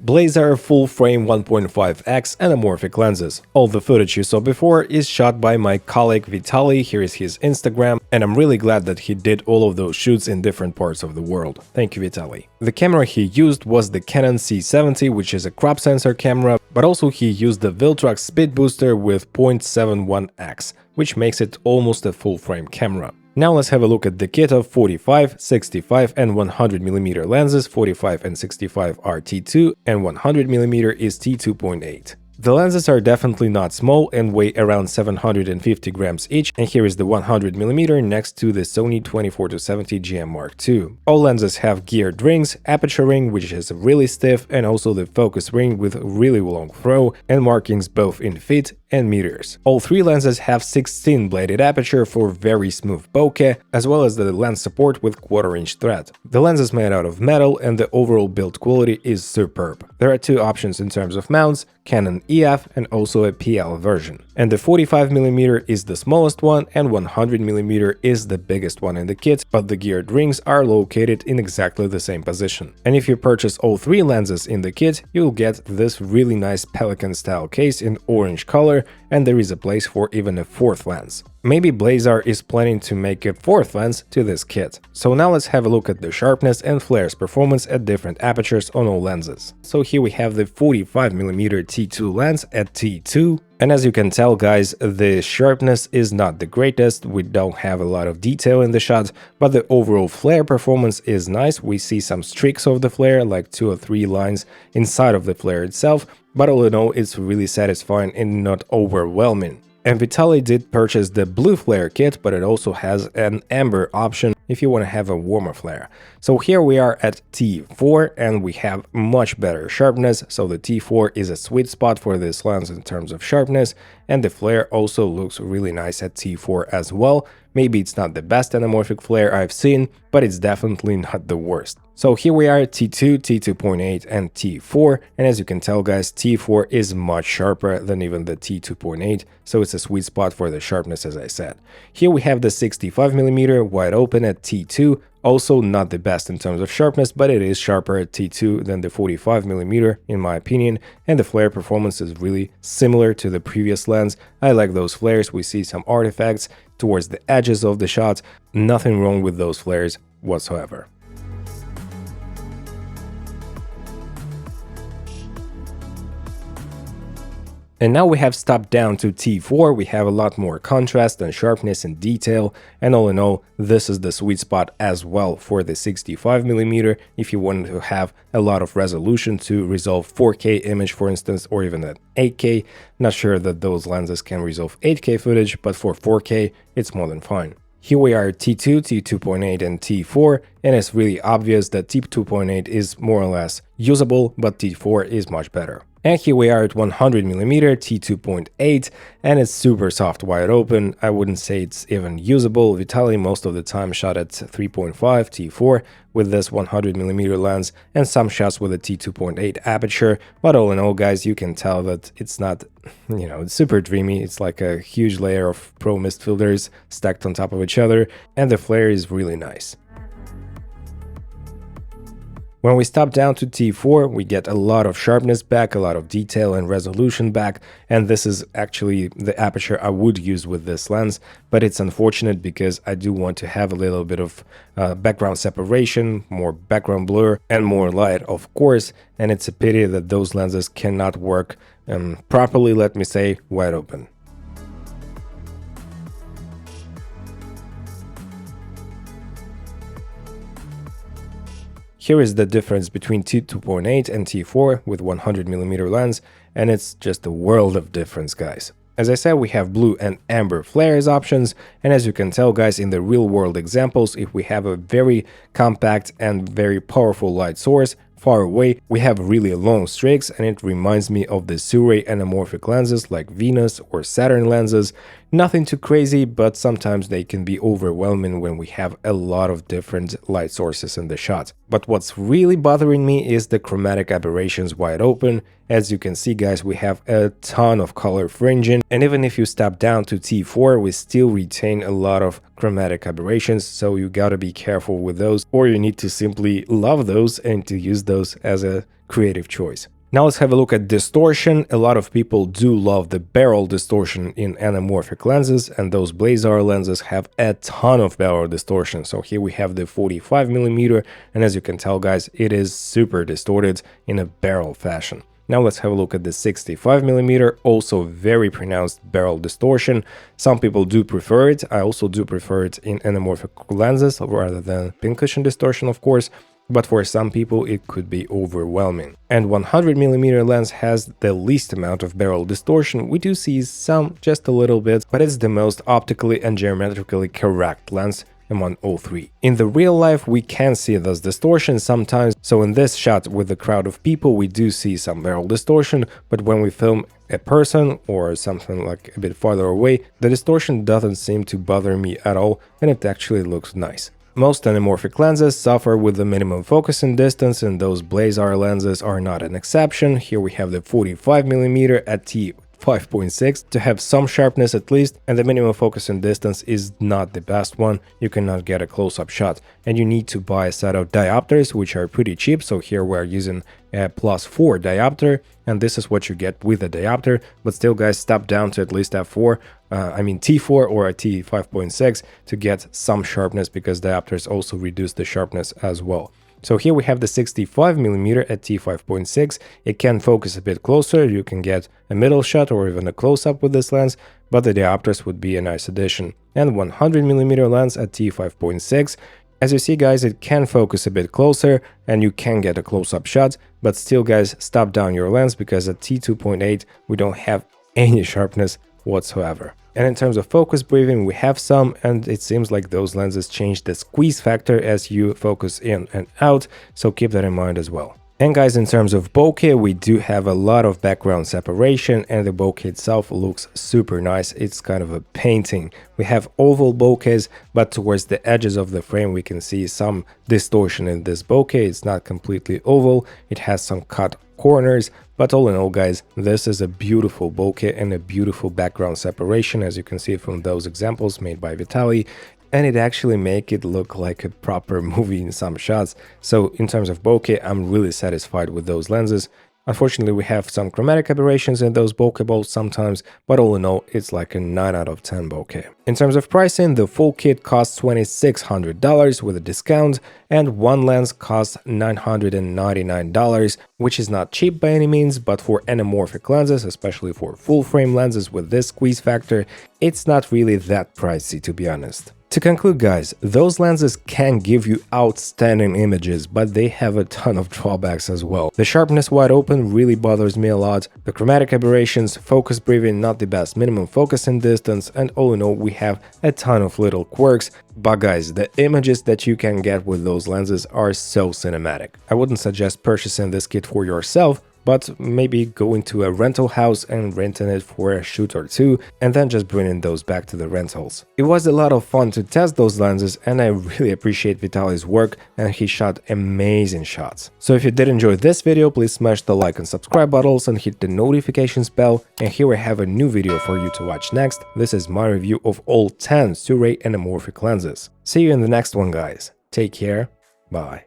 Blazar full-frame 1.5x anamorphic lenses. All the footage you saw before is shot by my colleague Vitaly, here is his Instagram, and I'm really glad that he did all of those shoots in different parts of the world. Thank you, Vitaly. The camera he used was the Canon C70, which is a crop sensor camera, but also he used the Viltrox speed booster with 0.71x, which makes it almost a full-frame camera. Now let's have a look at the kit of 45, 65 and 100mm lenses. 45 and 65 are T2 and 100mm is T2.8. The lenses are definitely not small and weigh around 750 grams each, and here is the 100mm next to the Sony 24-70 GM Mark II. All lenses have geared rings, aperture ring which is really stiff, and also the focus ring with really long throw and markings both in feet and meters. All three lenses have 16-bladed aperture for very smooth bokeh, as well as the lens support with 1/4-inch thread. The lens is made out of metal and the overall build quality is superb. There are two options in terms of mounts, Canon EF and also a PL version. And the 45mm is the smallest one and 100mm is the biggest one in the kit, but the geared rings are located in exactly the same position. And if you purchase all three lenses in the kit, you'll get this really nice Pelican style case in orange color, and there is a place for even a fourth lens. Maybe Blazar is planning to make a fourth lens to this kit. So now let's have a look at the sharpness and flare's performance at different apertures on all lenses. So here we have the 45mm T2 lens at T2. And as you can tell, guys, the sharpness is not the greatest, we don't have a lot of detail in the shot, but the overall flare performance is nice. We see some streaks of the flare, like 2 or 3 lines inside of the flare itself, but all in all, it's really satisfying and not overwhelming. And Vitaly did purchase the blue flare kit, but it also has an amber option if you want to have a warmer flare. So here we are at T4 and we have much better sharpness, so the T4 is a sweet spot for this lens in terms of sharpness, and the flare also looks really nice at T4 as well. Maybe it's not the best anamorphic flare I've seen, but it's definitely not the worst. So here we are at T2, T2.8 and T4, and as you can tell, guys, T4 is much sharper than even the T2.8, so it's a sweet spot for the sharpness, as I said. Here we have the 65mm wide open at T2, also not the best in terms of sharpness, but it is sharper at T2 than the 45mm in my opinion, and the flare performance is really similar to the previous lens. I like those flares, we see some artifacts towards the edges of the shot, nothing wrong with those flares whatsoever. And now we have stopped down to T4, we have a lot more contrast and sharpness and detail, and all in all, this is the sweet spot as well for the 65mm if you want to have a lot of resolution to resolve 4K image, for instance, or even at 8K. Not sure that those lenses can resolve 8K footage, but for 4K, it's more than fine. Here we are at T2, T2.8 and T4, and it's really obvious that T2.8 is more or less usable, but T4 is much better. And here we are at 100mm T2.8, and it's super soft wide open. I wouldn't say it's even usable. Vitaly most of the time shot at 3.5 T4 with this 100mm lens, and some shots with a T2.8 aperture, but all in all, guys, you can tell that it's not, it's super dreamy. It's like a huge layer of pro mist filters stacked on top of each other, and the flare is really nice. When we stop down to T4, we get a lot of sharpness back, a lot of detail and resolution back, and this is actually the aperture I would use with this lens, but it's unfortunate because I do want to have a little bit of background separation, more background blur, and more light, of course, and it's a pity that those lenses cannot work properly, let me say, wide open. Here is the difference between T2.8 and T4 with 100mm lens, and it's just a world of difference, guys. As I said, we have blue and amber flare as options, and as you can tell, guys, in the real-world examples, if we have a very compact and very powerful light source far away, we have really long streaks, and it reminds me of the T2 Anamorphic lenses like Venus or Saturn lenses. Nothing too crazy, but sometimes they can be overwhelming when we have a lot of different light sources in the shot. But what's really bothering me is the chromatic aberrations wide open. As you can see, guys, we have a ton of color fringing, and even if you step down to T4, we still retain a lot of chromatic aberrations, so you gotta be careful with those, or you need to simply love those and to use those as a creative choice. Now let's have a look at distortion. A lot of people do love the barrel distortion in anamorphic lenses, and those Blazar lenses have a ton of barrel distortion. So here we have the 45mm, and as you can tell guys, it is super distorted in a barrel fashion. Now let's have a look at the 65mm, also very pronounced barrel distortion. Some people do prefer it. I also do prefer it in anamorphic lenses rather than pincushion distortion, of course. But for some people it could be overwhelming. And 100mm lens has the least amount of barrel distortion. We do see some, just a little bit, but it's the most optically and geometrically correct lens among all three. In the real life we can see this distortion sometimes, so in this shot with a crowd of people we do see some barrel distortion, but when we film a person or something like a bit farther away, the distortion doesn't seem to bother me at all, and it actually looks nice. Most anamorphic lenses suffer with the minimum focusing distance, and those Blazar lenses are not an exception. Here we have the 45mm at T5.6 to have some sharpness at least, and the minimum focusing distance is not the best one. You cannot get a close-up shot, and you need to buy a set of diopters, which are pretty cheap. So here we're using a +4 diopter, and this is what you get with a diopter. But still guys, step down to at least F4, T4 or a T5.6 to get some sharpness, because diopters also reduce the sharpness as well. So here we have the 65mm at T5.6. It can focus a bit closer, you can get a middle shot or even a close-up with this lens, but the diopters would be a nice addition. And 100mm lens at T5.6. As you see guys, it can focus a bit closer and you can get a close-up shot, but still guys, stop down your lens, because at T2.8 we don't have any sharpness whatsoever. And in terms of focus breathing, we have some, and it seems like those lenses change the squeeze factor as you focus in and out, so keep that in mind as well. And guys, in terms of bokeh, we do have a lot of background separation, and the bokeh itself looks super nice. It's kind of a painting. We have oval bokehs, but towards the edges of the frame we can see some distortion in this bokeh. It's not completely oval, it has some cut corners, but all in all guys, this is a beautiful bokeh and a beautiful background separation, as you can see from those examples made by Vitaly. And it actually make it look like a proper movie in some shots. So in terms of bokeh, I'm really satisfied with those lenses. Unfortunately, we have some chromatic aberrations in those bokeh balls sometimes, but all in all, it's like a 9 out of 10 bokeh. In terms of pricing, the full kit costs $2,600 with a discount, and one lens costs $999, which is not cheap by any means, but for anamorphic lenses, especially for full frame lenses with this squeeze factor, it's not really that pricey, to be honest. To conclude guys, those lenses can give you outstanding images, but they have a ton of drawbacks as well. The sharpness wide open really bothers me a lot, the chromatic aberrations, focus breathing not the best, minimum focusing distance, and all in all we have a ton of little quirks. But guys, the images that you can get with those lenses are so cinematic. I wouldn't suggest purchasing this kit for yourself, but maybe go into a rental house and renting it for a shoot or two, and then just bringing those back to the rentals. It was a lot of fun to test those lenses, and I really appreciate Vitaly's work, and he shot amazing shots. So if you did enjoy this video, please smash the like and subscribe buttons and hit the notifications bell. And here I have a new video for you to watch next. This is my review of all 10 T2.8 Anamorphic lenses. See you in the next one guys. Take care, bye.